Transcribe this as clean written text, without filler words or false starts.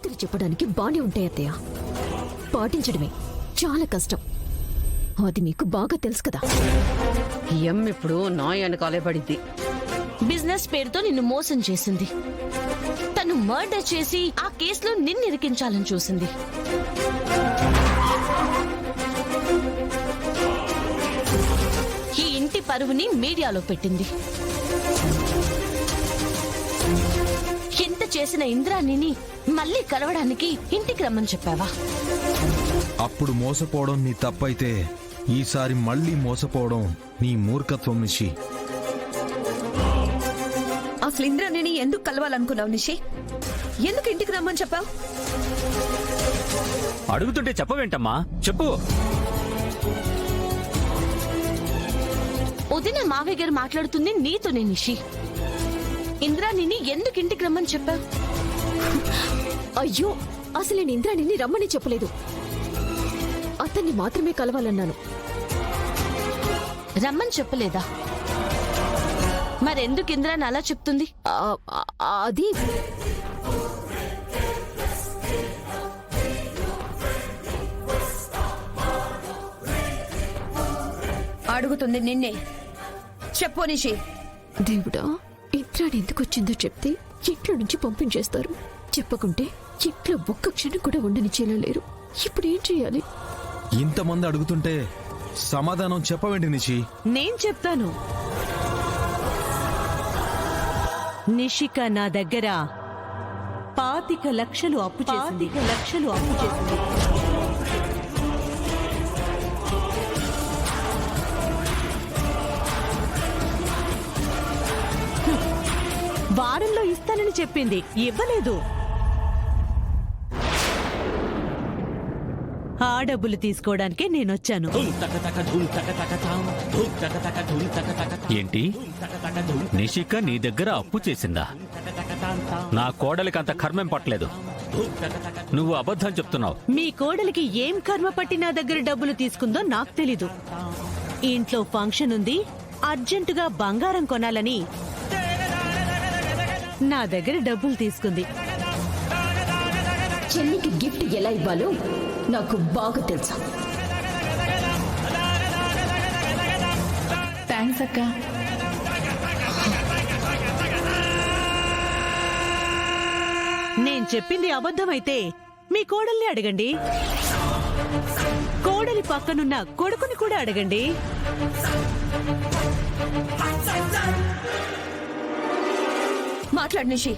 మాటలు చెప్పడానికి బానే ఉంటాయి అత్తయ్య, పాటించడమే చాలా కష్టం. అది మీకు బాగా తెలుసు కదా. ఇప్పుడు నా వెనకాలే పడింది. బిజినెస్ పేరుతో నిన్ను మోసం చేసింది. తను మర్డర్ చేసి ఆ కేసులో నిన్ను ఇరికించాలని చూసింది. ఈ ఇంటి పరువుని మీడియాలో పెట్టింది. ఎంత చేసిన ఇంద్రాణిని మళ్ళీ కలవడానికి ఇంటికి రమ్మని చెప్పావా? అప్పుడు మోసపోవడం నీ తప్పైతే ఈసారి మళ్ళీ మోసపోవడం నీ మూర్ఖత్వం నిషి. అసలు ఇంద్రాణిని ఎందుకు కలవాలనుకున్నావు నిషి? ఎందుకు ఇంటికి రమ్మని చెప్పావు? అడుగుతుంటే చెప్పవేంటమ్మా, చెప్పు. వదిన మావయ్య గారు మాట్లాడుతుంది నీతోనే నిషి. ఇంద్రాణిని ఎందుకు ఇంటికి రమ్మని చెప్పావు? అయ్యో, అసలు నేను ఇంద్రాణిని రమ్మని చెప్పలేదు, అతన్ని మాత్రమే కలవాలన్నాను. రమ్మని చెప్పలేదా? మరెందుకు ఇంద్రాణి అలా చెప్తుంది? అది అడుగుతుంది నిన్నే, చెప్పు నిషి. దేవుడా, ఇంద్రాణి ఎందుకు వచ్చిందో చెప్తే ఇంట్లో నుంచి పంపించేస్తారు. చెప్పకుంటే ఇంట్లో ఒక్క క్షణం కూడా ఉండనిచ్చేలా లేరు. ఇప్పుడు ఏం చేయాలి? ఇంతమంది అడుగుతుంటే సమాధానం చెప్పవేంటి నిషి? నేను చెప్తాను. నిషిక నా దగ్గర 25 లక్షలు అప్పు చేసింది. వారంలో ఇస్తానని చెప్పింది, ఇవ్వలేదు. ఆ డబ్బులు తీసుకోవడానికే నేనొచ్చాను. ఏంటి, నిషిక నీ దగ్గర అప్పు చేసిందా? నా కోడలికి అంత కర్మేం పట్టలేదు. నువ్వు అబద్ధం చెప్తున్నావు. మీ కోడలికి ఏం కర్మ పట్టి నా దగ్గర డబ్బులు తీసుకుందో నాకు తెలీదు. ఇంట్లో ఫంక్షన్ ఉంది, అర్జెంటుగా బంగారం కొనాలని నా దగ్గర డబ్బులు తీసుకుంది. చెల్లికి గిఫ్ట్ ఎలా ఇవ్వాలో నాకు బాగా తెలుసా. థ్యాంక్స్ అక్క. నేను చెప్పింది అబద్ధమైతే మీ కోడల్ని అడగండి, కోడలి పక్కనున్న కొడుకుని కూడా అడగండి. మాట్లాడు నిషి.